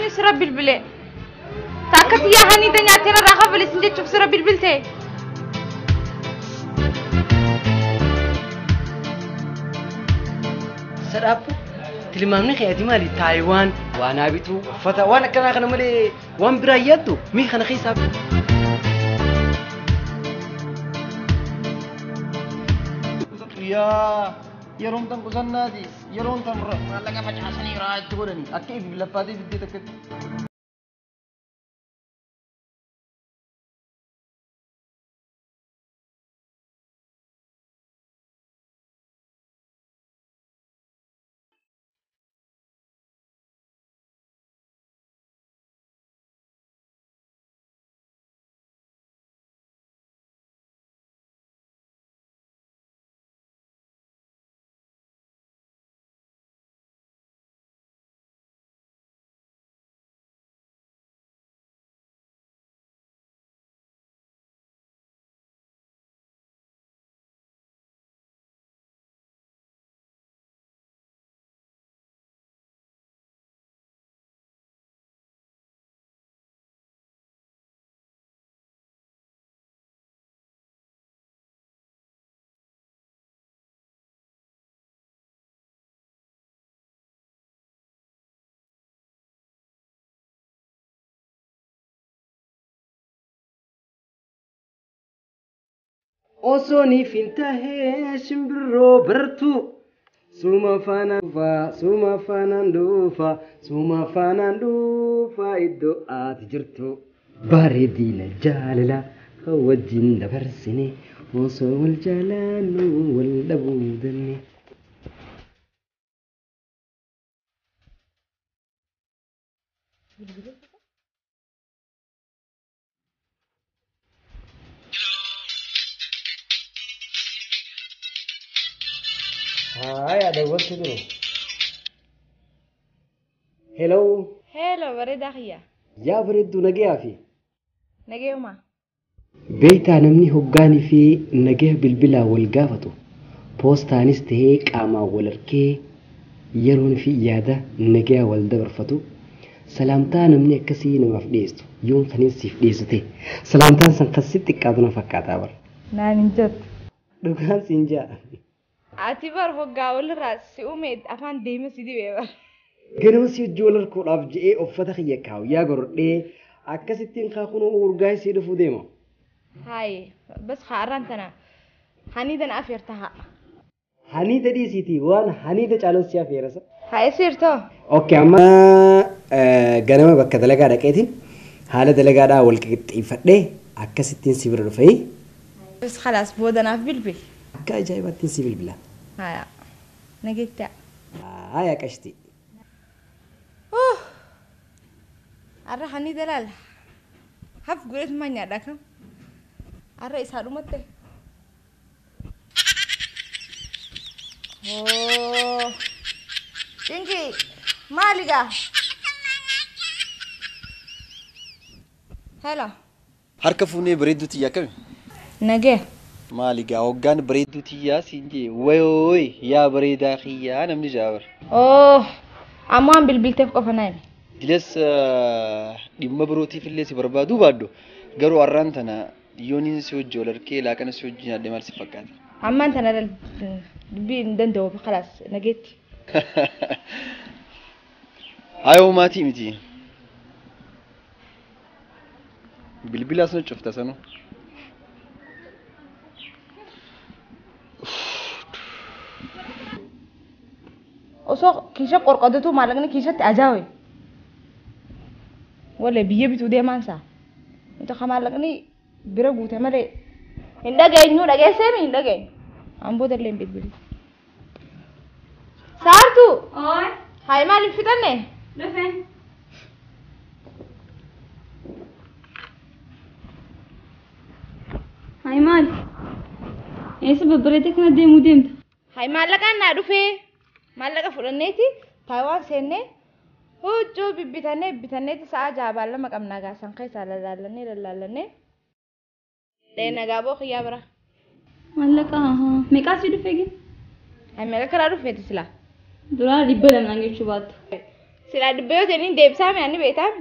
إني سر بالبلة تأكد يا هني دنيا ترى راقب ولا سنجت شوف سر بالبلته سراب تلمامني خياتي مالي تايوان وانا بيتو فتا وانا كنا مالي وان براياتو مي خنا خيساب يا روم تم قصنا دي يا روم تم را ما لقى فجأة راج تقولني أكيد لفادي بدي تكت أوسوني فينتهي شمبرو برتو سوما فاناندوفا إدو آتجرتو باردين الجاللا خوجين دبرسني وصو الجلال والدبودني هاي هذا وقت دو هلو بريد أخيا يا بريد نجيا في نجيه ما بيتا نمني هجاني في نجيه بالبلا والجافتو بوستانيس تهيك أما ولركي يرون في إيادة نجيه والدبر فتو سلامتان نمني كسي نمافديستو يوم خنيس سيفديستي سلامتان سنقصتك كادنا فكاتا بر نانجت دوكان سينجا أتبر هجا ولا راس أميد أفان ديما سيدي بيبر ganama si joolar ku dhaaf je'ee uffata kiyya kaawu yaa gordhee akkasittiin kaakunu urgaa'ee si dhufu deema. هاي بس خارنتنا هنيدا أفيرتها Haniita dhiisiiti waan haniita caalon si affeerasa. هاي سيرتو Okkee amma ganama bakka dalagaa dhaqeetiin haala dalagaadhaa wal qixxeeffadhee akkasittiin si bira dhufee بس خلاص بودنا في بلبل akka ajaa'ibaattiin si bilbila. هاي نجيت Haa qashti. أرى هنيدا لا هف قلت ما نيادكم أرى إسحاق متى Oh, Tinggi, maliga. Hello. Harka fuunee bareedduuti yaa kami? Nagee. Maaligaa hoggaan bareedduuti yaa siin jee wayooi yaa bareedaa kiyyaa namni jaabar. Oh, ammaan bilbilteef qofa naan. Diles dhimma birootiif illee si barbaaduu baaddu garuu har'aan tana yooniin si hojii wal harkee laaqana si hojii nyaadhee maal si fakkaata? Ammaan tana dubbiin danda'u khalaas nageetti. Ayoo maatii miti. Bilbilaas na cufta sanuu. Osoo kiisha qorqoddatu maallaqni kiishatti ajaa'ibe. Wala biyya bituu deemaan isaa. Inta ka maallaqni bira guute malee hin dhageenyu dhageesseemi hin dhageenyu. An booda illee hin bilbilu. Saartuu. Oi. Hayi maaliif fixanne? Dhufe. Hayi maali? Eessa babbareedee kana deemuu deemta? Hayi maallaqaan naa dhufee maallaqa fudhanneeti Taayiwaan seennee huccuu bittanneeti sa'a jaabaan lama qabnaa gaasan keessaa lallaalannee nagaa boo kiyyaa bira. Maallaqa meeqaa si dhufe gin? Hayi meeqa karaa dhufeeti silaa? Duraa 200 jechuu baattu. Sila dubbeeyoo teniin deebisaame ani beektaame.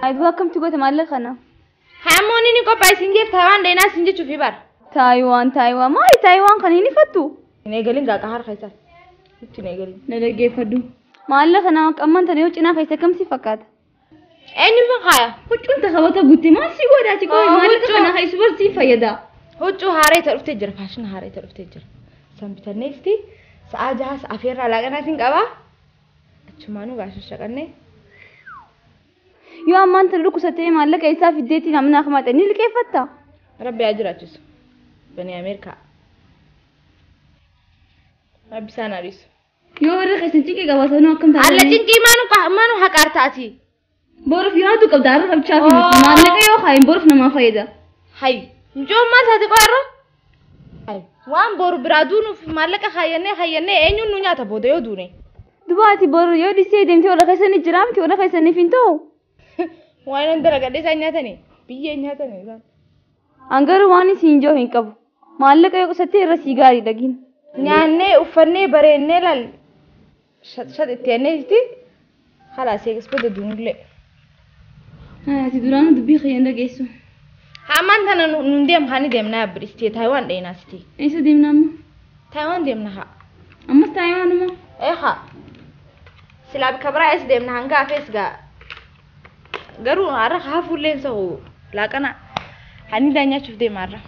Ayituu akkamti goote maallaqa kana? Hammoon inni qophaa'isiin jeef Taayiwaan deenaa siin jechuufi bara. Taayiwaan maali Taayiwaan kan hin ifattu? Hin eegalin gaaqa harka isaa. Itti hin eegalin. Na dhaggeeffadhu. Maallaqa kana qamman tana yoo cinaa keessa kamsi fakkaata? Eenyuun faaya? Huccuun tasaawwata guutte maal si godhaati koo maallaqa kana keessu barsiif fayyada. Huccuu haaree ta'e dhuftee jira faashina haaree ta'e dhuftee jira. San bitanneesti sa'a jaha sa'a feerraa laaqanaatiin qabaa. Achumaanuu gaasha shaqannee. Yoo ammaan tana dhukkubsattee maallaqa isaa fiddeetiin amnaa kamaata ni liqeeffatta? Rabbi haa jiraachisu. Bani Ameerikaa. Rabbi isaan hariisu. Yoo warra keessan cinqii qabaatanuu akkam taate? Alla cinqii maanu haqaar taati. Boruuf yaadu qabda har'a qabchaa fi maallaqa yoo kaayin boruuf namaa fayyada. Hay. Mucoon maal taate qo'arra? Hay. Waan boru biraa duunuuf maallaqa hayyannee eenyuun nu nyaata booda yoo duune. Dubaati boru yoo dhisee deemtee warra keessanii jira miti warra keessaniif hin ta'u. Waan hin dalagadhee isaan nyaatanii biyyee nyaatanii isaan. Angaruu waan isin joo hin qabu. Maallaqa yoo qusattee irra sii gaarii dhagin. Nyaannee uffannee bareennee laal. Shat itti aanneesti. Halaas eegas booda duunullee. Ati duraan dubbii kiyyan dhageessu. Hammaan tana nun deem haa ni deemnaa yabbiristee Taayiwaan dheenaasti. Eessa deemna amma? Taayiwaan deemna haa. Ammas Taayiwaan amma? Haa. Silaa bika biraa eessa deemna hanga hafees gaa. Garuu har'a hafuulleen sa'u laaqana hani daanyaachuuf deema har'a.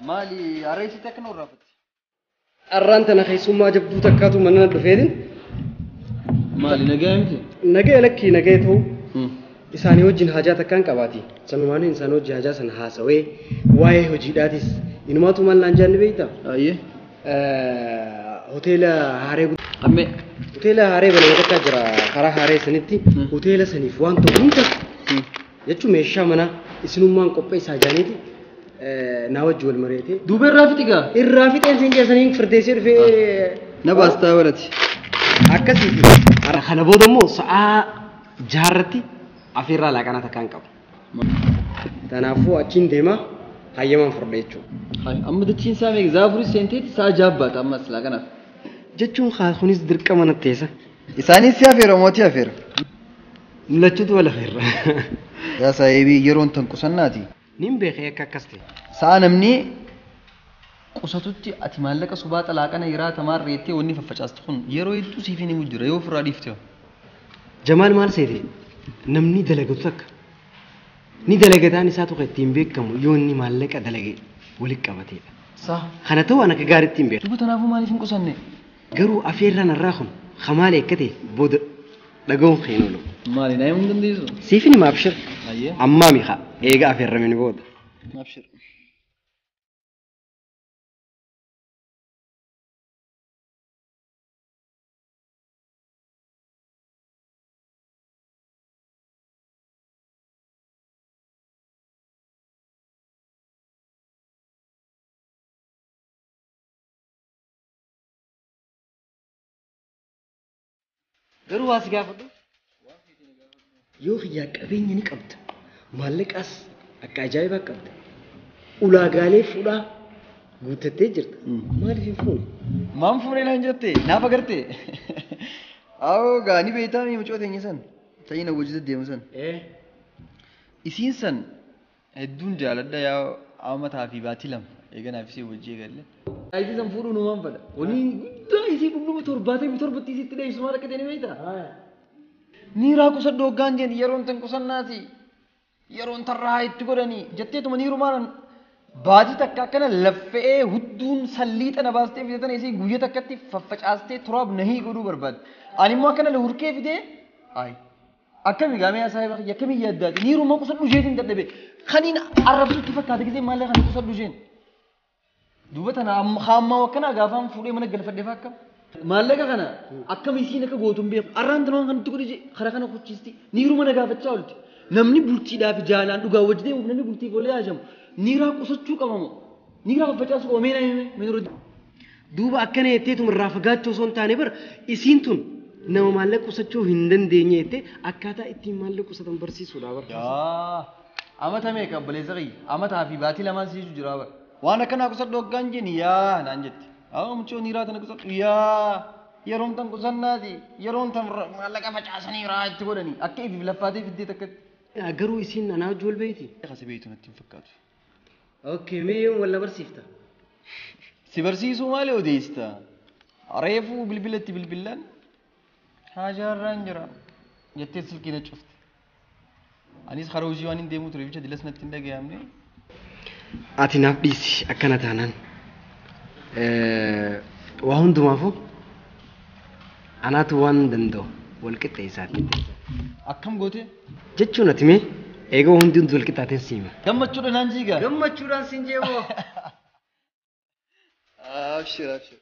Maali areesi takka urraafatti? Arraan tana keessummaa jabduu takkaatu mana dhufeetin. Maali nagaa miti? Nagaa lakkii nagaa ta'u. Isaanii wajjin hajaa takkaan qabaati. Sanumaan isaan wajjin hajaa sana haasawee waa'ee hojiidhaatis inumaatu maal naan jaanni beektaa? Ayyee. Hoteela Haaree Ammee. Hoteela Haaree bal'aa takkaa jira karaa Haaree sanitti hoteela saniif waan ta'u hunda jechuun meeshaa manaa isinummaan qopheessaa jaaniiti. Naa wajji wal mareete. Duuba irraa fixi gaa? Irraa fixeen siin keessanii firdeessee dhufee. Na baastaa walati. Akkasiiti. Kana booda immoo sa'aa jaarratti afeerraa laaqanaa takkaan qabu. Kanaafuu achiin deemaa hayyamaan furdee jechuudha. Amma dachiin isaa meeqa zaafuris seenteeti sa'a jaabbaata ammas laaqanaaf. Jechuun kunis dirqama natteessa. Isaanis si afeera mootii afeera. Lachuutu wal afeerra. Yaa saayibii yeroon tan qusannaati. Nin beekee akka akkas ta'e. Sa'a namni qusatutti ati maallaqa subaa xalaaqana yiraa tamaan reettee wanni faffacaastu kun yeroo hedduu siif hin himu jira yoo ofirraa dhiifte. Jamaal maal seete namni dalagatu takka ni dalagataan isaa tokko ittiin beekamu yoo inni maallaqa dalagee walitti qabateedha. Kana ta'uu ana akka gaariitti hin beeku. Duuba tanaafuu maaliif hin qusanne? Garuu afeerraan irraa kun hamaale akka ta'e booda dhaga'uun kan hin oolu. Maali naa himuu dandeessu? Siif ni maabshir. Ammaa mi'a eega afeerrameen booda. Maabshir. Garuu waas gaafadhu. Yoo xiyyaa qabeenya ni qabda. Maallaqaas akka ajaa'ibaa qabda. Ulaagaalee fuudhaa guuttattee jirta. Maaliif hin fuune? Maan fuunee naan jette? Naaf agartee? Awoo gaanii beektaa mii mucoo teenya san? Ta'iina wajjin deemu san. Isiin san hedduun jaaladha yaa amataa fi baatii lama. Eeganaaf isii wajjii eegalle. Isii san fuudhuu numaan fedha. Wani guddaa isii dhundhuma torbaatamii torbatti isiitti dheessu maal akka ta'e beektaa? Niiraa qusadhu hoggaan jeen yeroon tan qusannaati. Yeroon tarraa itti godhanii jetteetuma niirumaanan baatii takka akkana laffa'ee hudduun salliixa na baastee fidatan isii guyyaa takkatti faffacaastee turaab nahii godhuu barbaadde. Ani immoo akkana hurkee fidee أي أكمل قامي يا صاحبي يكمل يدات نيرو ما قصد وجهين تدبي خلينا عرفت كيف كذا كذا ما له خلينا قصد وجهين دوبتنا خام ما وكنا قافم فوري من الجل فدي فاكم ما له كنا أكمل يسينك قوتهم بيه أران تنو خن تقولي جي خرجنا كوتشيستي نيرو ما نقاف تشاولت نمني بلتي دا في جالان دوغا وجدي ونمني بلتي بولي أجمع نيرا قصد شو كمامو نيرا بفتاس قومين أيه من رود دوبا أكنه يتيتم الرافقات جوسون تاني بر إسينتون nama maallaqa qusachuu hin dandeenye jettee akkaataa ittiin maallaqa qusatan barsiisuudha barbaachisa. Yaa amata meeqa baleessa amataa fi baatii lamaan siisu jira bara waan akkanaa qusadhu hoggaan jenni yaa naan jetti haa mucoo niiraa tana qusadhu yaa yeroon tan qusannaati yeroon tan maallaqa facaasanii raa itti godhanii akka ifi laffaatee fiddee takkatti. Garuu isiin anaa ijool beeti. Qase beetu natti hin fakkaatu. Okay mee yoom walla barsiifta? Si barsiisuu maali odeessita? Reefuu bilbilatti bilbilaan. Hajar Ranjera, jette silkina cufte. Anis kharoji waan deemu ture bicha dilas natti ndagaamne. Ati naaf dhiisi akkana taanaan. Waa hundumaafu anaatu waan danda'u wal qixxeessaati. Akkam goote? Jechuun ati mee eeguu hundi wal qixxaateen siima. Gammachuudha naan jiigaa. Gammachuudhaan siin jeemoo. Abshir abshir.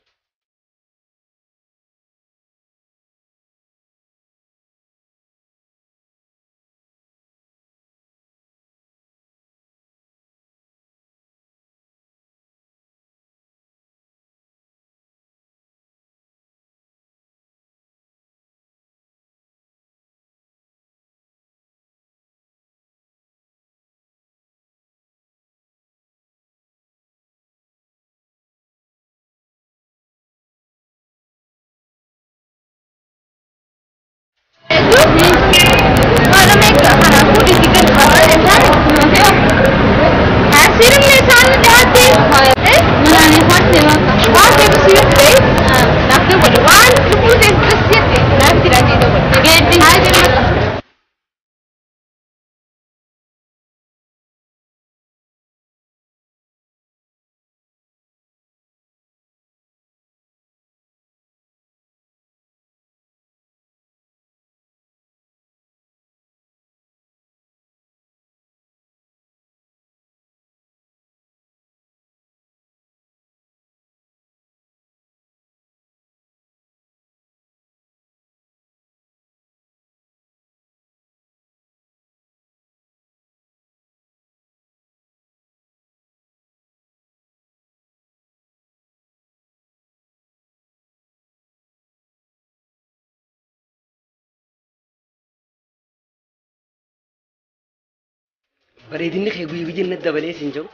Bareedinni kee guyyaa guyyaan dabalee siin jiru.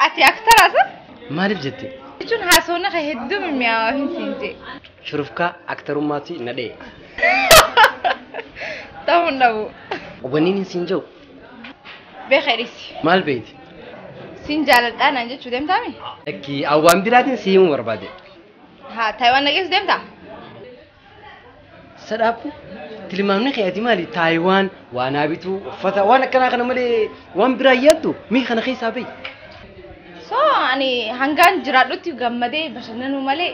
Ati aktaraasa? Maaliif jette? Jechuun haasawna kee hedduu mimmi'aawaa hin siin jee. Shurufkaa aktarummaatti na dhee. Ta'uu hin dhabu. Waniin hin siin jiru. Beekedhisi. Maal beeti? Siin jaaladhaa naan jechuu deemtaami? Akki awwaan biraatiin si himuu barbaade. Haa Taayiwaan nageessu deemtaa? Sadhaabbu tilmaamni keeti maali? Taayiwaan waan habituu uffata waan akkanaa kana malee waan biraa yaaddu mii kana keessaa bahi. Ani hangaan jiraadhutti gammadee bashannanuu malee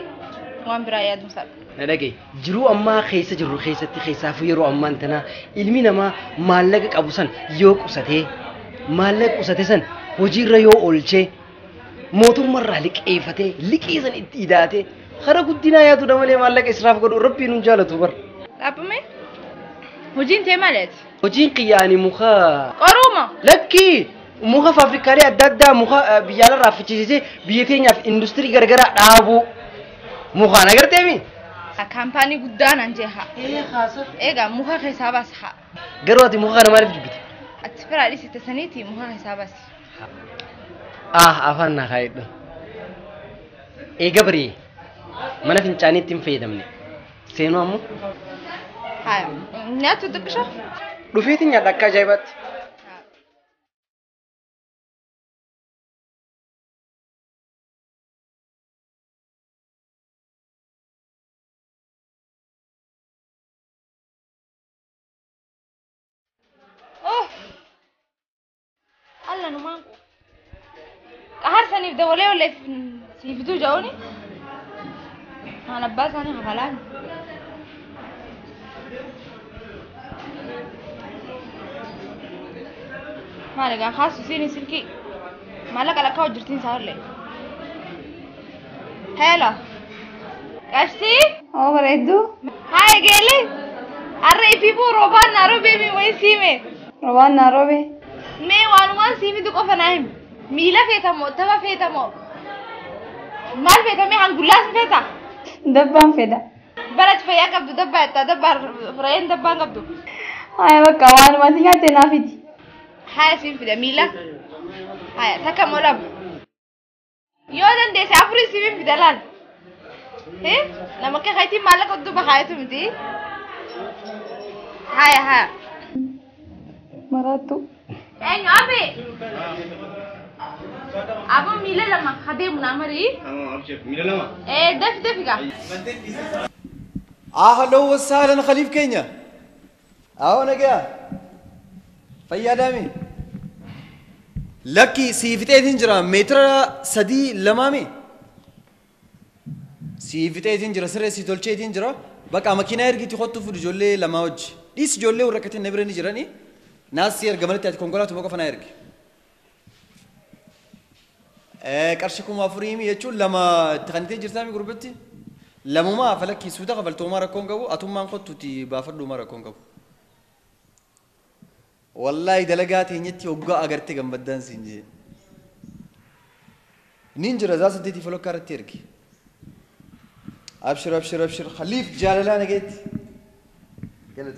waan biraa yaaduu sadhu. Na dhagaye jiruu ammaa keessa jirru keessatti keessaafuu yeroo ammaan tanaa ilmi namaa maallaqa qabu san yoo qusatee maallaqa qusate san hojiirra yoo oolchee mootummaarraa liqeeffatee liqii san itti idaatee hara guddinaa yaadudha malee maallaqa israaf godhu rabbiin hin jaalatu bar. Dhaabame? Hojiin tee maaliiti? Hojiin qiyyaani muka. Qoruma? Lakkii muka faafrikaalee adda addaa muka biyyaalarraa fichisiisee biyya keenyaaf industirii garagaraa dhaabuu mukaan agarteemi? Kaampaanii guddaa naan jee haa. Egaa muka keessaa baas haa. Garuu ati muka kana maaliif jibbite? Ati firaa dhiisite saniiti muka keessaa baas. Afaan naa kaayedhu. Eega barii mana fincaaniitti hin fayyadamne. Seenuu ammoo? Haa nyaatu xiqqisha? Dhufeeti nyaadha akka ajaa'ibaatti. Alla numaan qahar saniif dabalee ollee siiftuu ja'uuni haan abbaa isaanii hafalaan ما لقى خاص سيني سلكي ما لقى لك وجرتين صار لي هلا كاشتي oo bareedu هاي قالي الرئي في بو روبان نارو بيبي وين سيمي robaan Nairobi مي وان سيمي دو قفا نايم ميلا فيتا مو تبا فيتا مو مال فيتا مي هنقلاس فيتا dabbaan fedha بلد فيا قبدو دبا اتا دبا فرين دبا قبدو haya bakka waanumati nyaatte naafiti هاي سيم فيدا ميلا هاي تكا مولب يودن دي سافري سيمي فيدا لان ايه لما كي خايتي مالك قدو بخايتو مدي هاي maraattu اينو ابي ابو ميلا لما خدي منامري ميلا لما ايه دفقا اهلا وسهلا خليف كينيا اهو نجا فيا دامي لكي سيفتي تنجرا متر سدي لمامي سيفتي تنجرا سر سي تولچي تنجرا بقى ماكينه يرغي تخطو في جولي لما وج ديس جولي وركت نبرني جراني ناس ير غملت كونغولات بقى فنا يرغي قرشكم افريمي يچو لما تخنتي جرتامي غربتي لما ما فلكي سودا قبلتو مارا كونغو اتوم مان قطتي بافدو مارا كونغو والله دلقات هنيتي وقا اغرتي غمبدان سينجي نينجر ذا سديتي فلو كارتيركي ابشر ابشر ابشر خليف جاللا نجيت قالت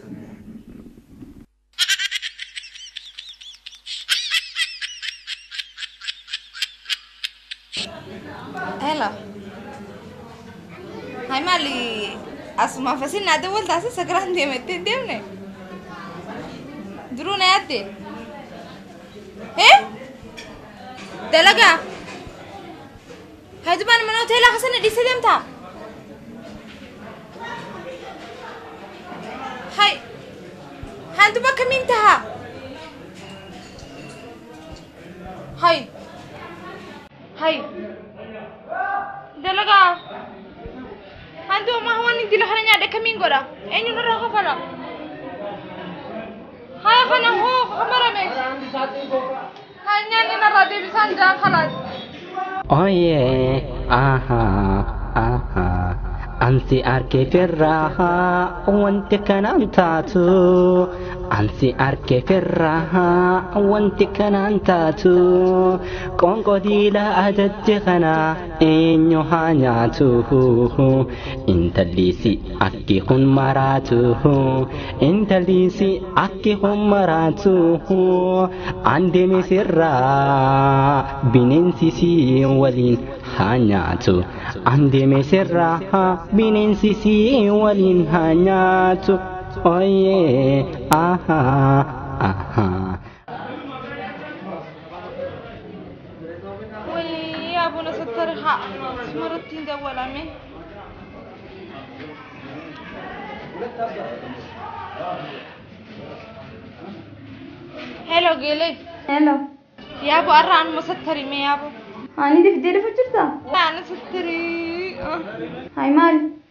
هلا هاي مالي اسمع فسينا دول تاسي سكران دي متين ديمني درون يدي ايه دلقا هاي دبان منو تيلا خسنا دي سدمتا هاي هانتو بكا مينتها هاي دلقا هانتو ما هو نتي لخنا نيا كمين غورا اينو نرا خفنا هاي خنا هو خبره مي هاي نيا نرا دي بسان جان خلاص Oye, aha, aha. Ansi arke firraha, wanti kanan taatu. Ansi arke firraha, wanti kanan taatu. Konko dila adatti kana, eenyu haa nyaatu. Intalisi akki kun maraatu. Intalisi akki kun maraatu. Ande misirra, bineensi si waliin haa nyaatu. Ande misirra, bineensi si waliin haa nyaatu. Oye, aha, aha. وي يا ابونا سترها مرتين دولا مي هلو قيلي hello يا ابو ارى انا مستري مي يا ابو ani difdee dhufu jirta لا انا ستري hay maali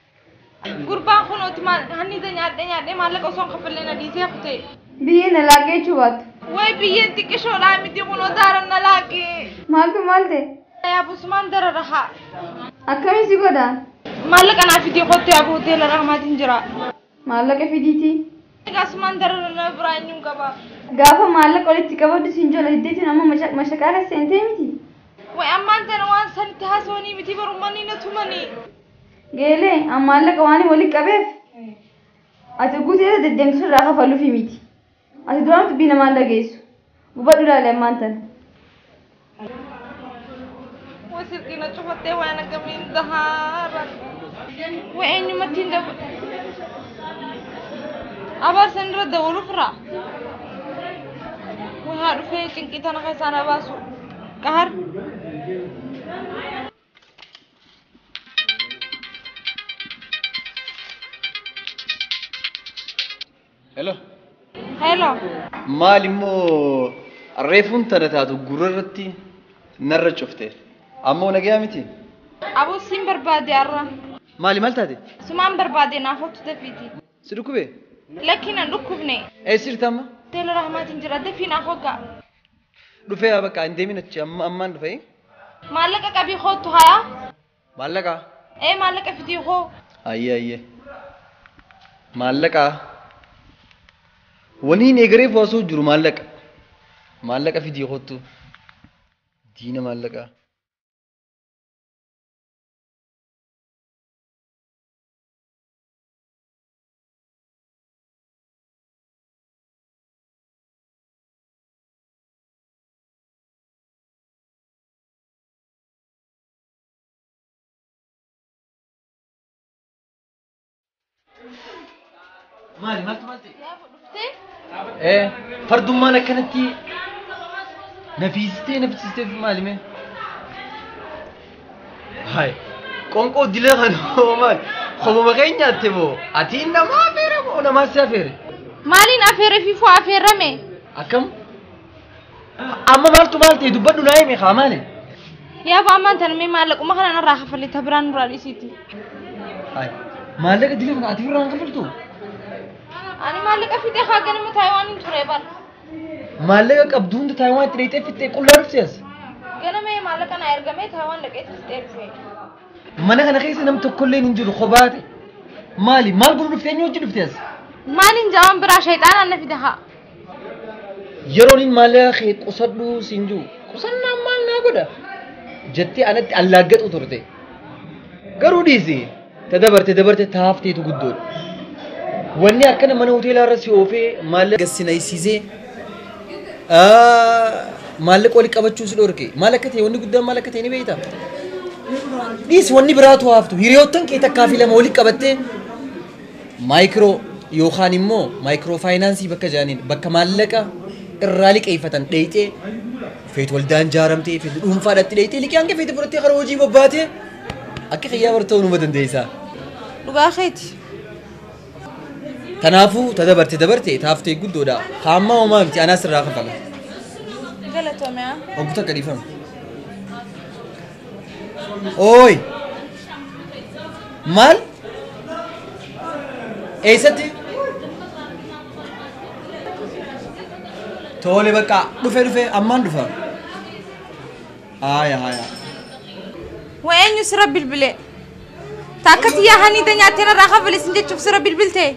قربان خنوت مال هني دنيا ما لك اصلا خفلنا دي زي اختي biyyee na laaqee chubaatu وي بينتي كشو لا مدي خنو دارنا لاقي maaltu maal ta'e يا ابو سمان در رها akkamii si godhaan ما لك انا في دي خطي يا ابو تيل رحمات انجرا maallaqa fidiitii قاسمان در ابراهيم كبا gaafa maallaqa walitti qabaddu siin jola hiddeetiin amma mashaqaala seentee miti وي اما انت نوان سنت هاسوني متي برماني نتمني geelee an maallaqa waan walitti qabeef ati guuteessa deddeemtu irraa kafaluufi miti ati duraan dubbii namaan dhageessu gubadhu ilaale ammaan tana وسيركينا شوفتي وانا كمين دهارا وين متين دب أبار سنرد دولو فرا وهارو في تنكيتنا خيسانا باسو قهر هلو هلو مال مو الريفون ترتاتو غررتي نرى شفته امو نجا متي أبو سيم بربادي أرى مالي مالتاتي سمان بربادي نافوت دفيتي سدكوبي لكن نركبني اي سير تما تيل رحمة انجرا دفي نافوكا دفع بقى عندي من أمان دفعي مالك كبي خود هيا مالكا ايه مالك في تيخو أيه مالكا وني نيجري فوسو جرو مالكا في دي خودتو دينا مالكا مالتي ايه فرد ما نكنتي نفيستي في مالي مي هاي كونكو ديلا خانو مال خبو مغينيا تبو اتينا ما فيرمو انا ما سافر مالين افير في فو افير رمي اكم اما مالتي دبدو نايمي خامالي يا فاما انت مي مالك وما خلنا راح فلي تبران رالي سيتي هاي مالك ديلا خان اتي فران خفلتو انا مالك في تي خاغن من تايوان تريبل مالك ابدون تايوان تريتي في كل رفسيس انا مي مالك انا ارغمي تايوان لقيت ستيب في mana kana keessa nam tokkolleen hin jiru kophaate maali maal godhu dhuftee eenyu wajjin dhuftees مالين جوان برا شيطان انا في دها yeroon hin maallaqa kee qusadhu siin jiru qusannaan maal naa godha jettee anatti allaaggaxu turte garuu dhiisi dabarte taafteetu guddoodha wanni akkana mana hoteelaa irra si oofee maallaqa gassinaysiisee maallaqa wali qabachuu si dhorke maal akka ta'e wanni guddaan maal akka ta'e ni beektaa Dis wanni biraatu haftu hiriyoottan kee takkaa fi lama walitti qabattee maayikiroo yookaan immoo maayikiroo faayinaansii bakka jaaniin bakka maallaqa irraa liqeeffatan dheeyxee feet waldaan jaaramtee feet dhuunfaadhaatti dheeyxee liqii hanga feete fudhattee karaa hojii bobbaatee akka xiyyaa barta'uu numa dandeessaa. dhugaa keeti Kanaafuu dabarte taaftee guddoodha. Haammaa homaa miti anaas irraa kafala. galatoomea Ogguuta akka dhiifame. Ooy! Maal? Eessatti? Tole bakka dhufe ammaan dhufa. Haaya. وين سر بالبلي تاكتي يا هني دنيا ترى راخه فلسن تشوف سر بالبلتي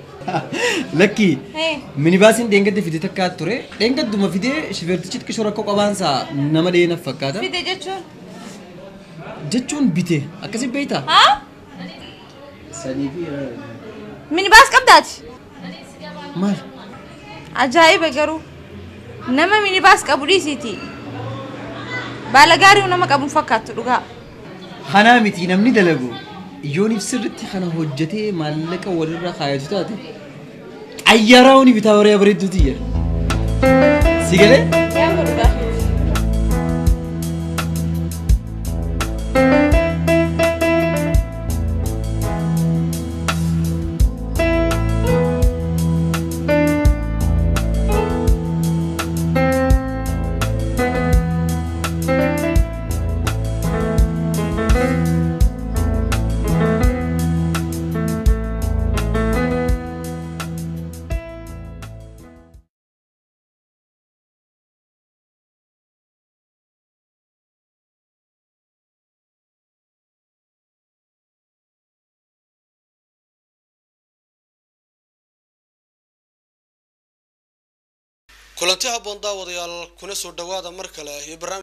Lakki ايه minibaasiin deengatti fide takkaa ture deengadduma fidee shifeertichitti qishoo rakkoo qabaansaa nama dheena fakkaata في دجاجون jechuun bite akkasi beeyta ها من باس قبضات maal عجائب غرو نما من باس قبولي سيتي بالغاري ونما قبون فكات دغا kanaa miti namni dalagu yoonif sirritti kana hojjetee maallaqa walirra kaayatu taate ayyaraawni bitaa waree bareedduuti jira si galee يا غرغا kulanti habboon daawadayaal kuna soo dhawaada mar kale iyo barnaamij